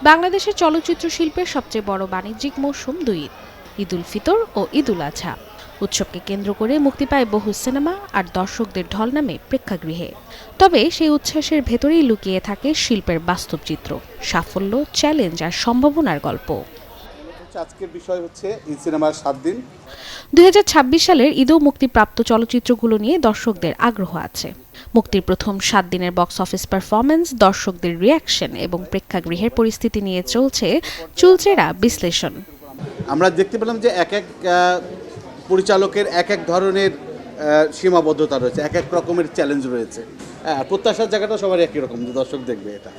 বাংলাদেশের চলচ্চিত্র শিল্পের সবচেয়ে বড় বাণিজ্যিক মৌসুম দুই ঈদ উল ফিতর ও ঈদ উল আজহা। উৎসবকে কেন্দ্র করে মুক্তি পায় বহু সিনেমা আর দর্শকদের ঢল নামে প্রেক্ষাগৃহে। তবে সেই উচ্ছ্বাসের ভেতরেই লুকিয়ে থাকে শিল্পের বাস্তব চিত্র, সাফল্য, চ্যালেঞ্জ আর সম্ভাবনার গল্প। আজকের বিষয় হচ্ছে এই সিনেমার 7 দিন। 2026 সালের ঈদেও মুক্তিপ্রাপ্ত চলচ্চিত্রগুলো নিয়ে দর্শকদের আগ্রহ আছে। মুক্তির প্রথম 7 দিনের বক্স অফিস পারফরমেন্স, দর্শকদের রিয়াকশন এবং প্রেক্ষাগৃহের পরিস্থিতি নিয়ে চলছে চুলচেরা বিশ্লেষণ। আমরা দেখতে পেলাম যে এক এক পরিচালকের এক এক ধরনের সীমাবদ্ধতা রয়েছে, এক এক রকমের চ্যালেঞ্জ রয়েছে। প্রত্যাশার জায়গাটা সবার একই রকম, যে দর্শক দেখবে এটা,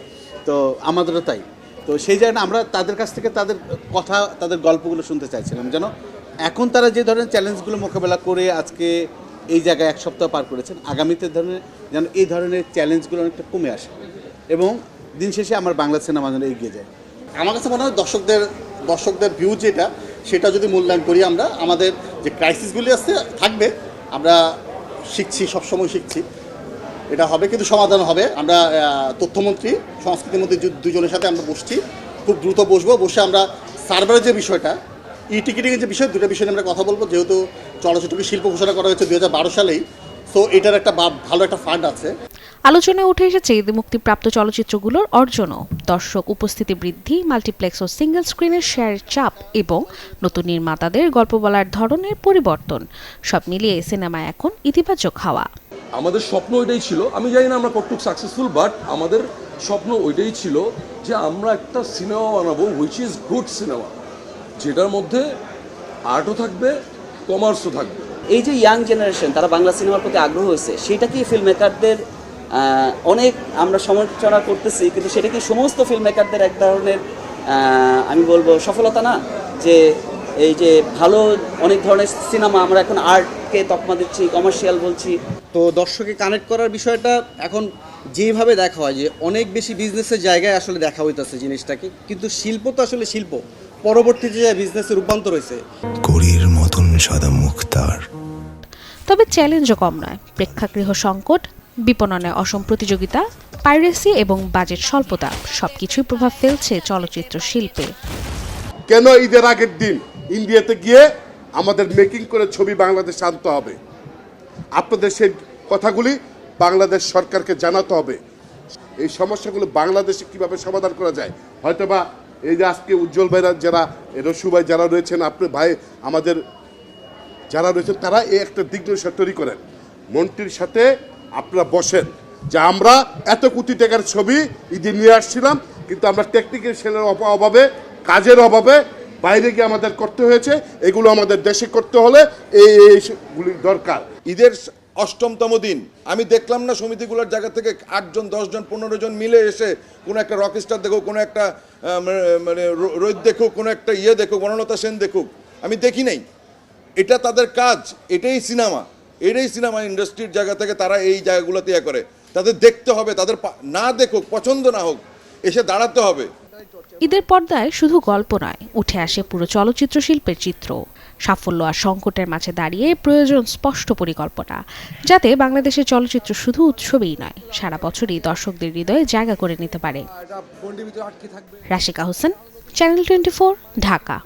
তো আমাদেরও তাই। তো সেই জায়গাটা আমরা তাদের কাছ থেকে তাদের কথা, তাদের গল্পগুলো শুনতে চাইছিলাম, যেন এখন তারা যে ধরনের চ্যালেঞ্জগুলো মোকাবেলা করে আজকে এই জায়গায় এক সপ্তাহ পার করেছেন, আগামীতে ধরনের যেন এই ধরনের চ্যালেঞ্জগুলো অনেকটা কমে আসে এবং দিন শেষে আমার বাংলা সিনেমা যেন এগিয়ে যায়। আমার কাছে মনে হয় দর্শকদের ভিউ যেটা, সেটা যদি মূল্যায়ন করি আমরা, আমাদের যে ক্রাইসিসগুলি আছে থাকবে, আমরা শিখছি, সবসময় শিখছি, এটা হবে, কিন্তু সমাধান হবে। আমরা তথ্যমন্ত্রী, সংস্কৃতির মধ্যে দুজনের সাথে আমরা বসছি, খুব দ্রুত বসে আমরা সার্ভারের যে বিষয়টা, টিকিটিংয়ের যে বিষয়, দুটো বিষয় নিয়ে আমরা কথা বলবো। যেহেতু চলচ্চিত্রকে শিল্প ঘোষণা করা হয়েছে 2012 সালেই, সো এটার একটা ভালো একটা ফান্ড আছে। আলোচনায় উঠে এসেছে ঈদে মুক্তিপ্রাপ্ত চলচ্চিত্রগুলোর অর্জনও, দর্শক উপস্থিতি বৃদ্ধি, মাল্টিপ্লেক্স ও সিঙ্গেল স্ক্রিনের শেয়ারের চাপ এবং নতুন নির্মাতাদের গল্প বলার ধরনের পরিবর্তন। সব মিলিয়ে সিনেমা এখন ইতিবাচক হাওয়া। আমাদের স্বপ্ন ওইটাই ছিল, আমি জানি না আমরা কতটুকু সাকসেসফুল, বাট আমাদের স্বপ্ন ওইটাই ছিল যে আমরা একটা সিনেমা বানাবো হুইচ ইজ গুড সিনেমা, যেটার মধ্যে আর্টও থাকবে, কমার্সও থাকবে। এই যে ইয়াং জেনারেশন, তারা বাংলা সিনেমার প্রতি আগ্রহ হয়েছে, সেটা কি ফিল্ম মেকারদের অনেক আমরা সমালোচনা করতেছি, কিন্তু সেটা কি সমস্ত ফিল্ম মেকারদের এক ধরনের আমি বলবো সফলতা না? যে এই যে ভালো অনেক ধরনের সিনেমা আমরা এখন আর্টকে তকমা দিচ্ছি, কমার্শিয়াল বলছি। তো দর্শককে কানেক্ট করার বিষয়টা এখন যেভাবে দেখা হয়, যে অনেক বেশি বিজনেসের জায়গায় আসলে দেখা হইতেছে জিনিসটাকে, কিন্তু শিল্প তো আসলে শিল্প, পরবর্তীতে যে বিজনেসে রূপান্তর হয়েছে। গরির মতন সাদা মুখতার। তবে চ্যালেঞ্জও কম নয়। প্রেক্ষাগৃহ সংকট, বিপণনে অসম প্রতিযোগিতা, পাইরেসি এবং বাজেট স্বল্পতা সবকিছুই প্রভাব ফেলছে চলচ্চিত্র শিল্পে। কেন ঈদের আগের দিন ইন্ডিয়াতে গিয়ে আমাদের মেকিং করে ছবি বাংলাদেশে আনতে হবে? আপনাদের সেই কথাগুলি বাংলাদেশ সরকারকে জানাতে হবে। এই সমস্যাগুলো বাংলাদেশে কিভাবে সমাধান করা যায়, হয়তোবা এই যে আজকে উজ্জ্বল ভাইরা, যারা রসু ভাই যারা রয়েছেন, আপনি ভাই আমাদের যারা রয়েছেন, তারা এই একটা দিগ্দর্শন তৈরি করেন। মন্ত্রীর সাথে আপনারা বসেন যে আমরা এত কোটি টাকার ছবি ঈদে নিয়ে আসছিলাম, কিন্তু আমরা টেকনিক্যাল সেলের অভাবে, কাজের অভাবে বাইরে গিয়ে আমাদের করতে হয়েছে। এগুলো আমাদের দেশে করতে হলে এইগুলি দরকার। ঈদের 8তম দিন আমি দেখলাম না সমিতিগুলোর জায়গা থেকে 8 জন 10 জন 15 জন মিলে এসে কোনো একটা রকস্টার দেখুক, কোনো একটা মানে রোহিত দেখুক, কোনো একটা দেখুক, বনলতা সেন দেখুক, আমি দেখি নাই। এটা তাদের কাজ, এটাই সিনেমা ইন্ডাস্ট্রির জায়গা থেকে তারা এই জায়গাগুলোতে করে। তাদের দেখতে হবে, তাদের না দেখুক, পছন্দ না হোক, এসে দাঁড়াতে হবে। ঈদের পর্দায় শুধু গল্প নয়, উঠে আসে পুরো চলচ্চিত্র শিল্পের চিত্র। সাফল্য আর সংকটের মাঝে দাঁড়িয়ে প্রয়োজন স্পষ্ট পরিকল্পনা, যাতে বাংলাদেশের চলচ্চিত্র শুধু উৎসবেই নয়, সারা বছরই দর্শকদের হৃদয়ে জায়গা করে নিতে পারে। রাশিকা হোসেন, চ্যানেল 24, ঢাকা।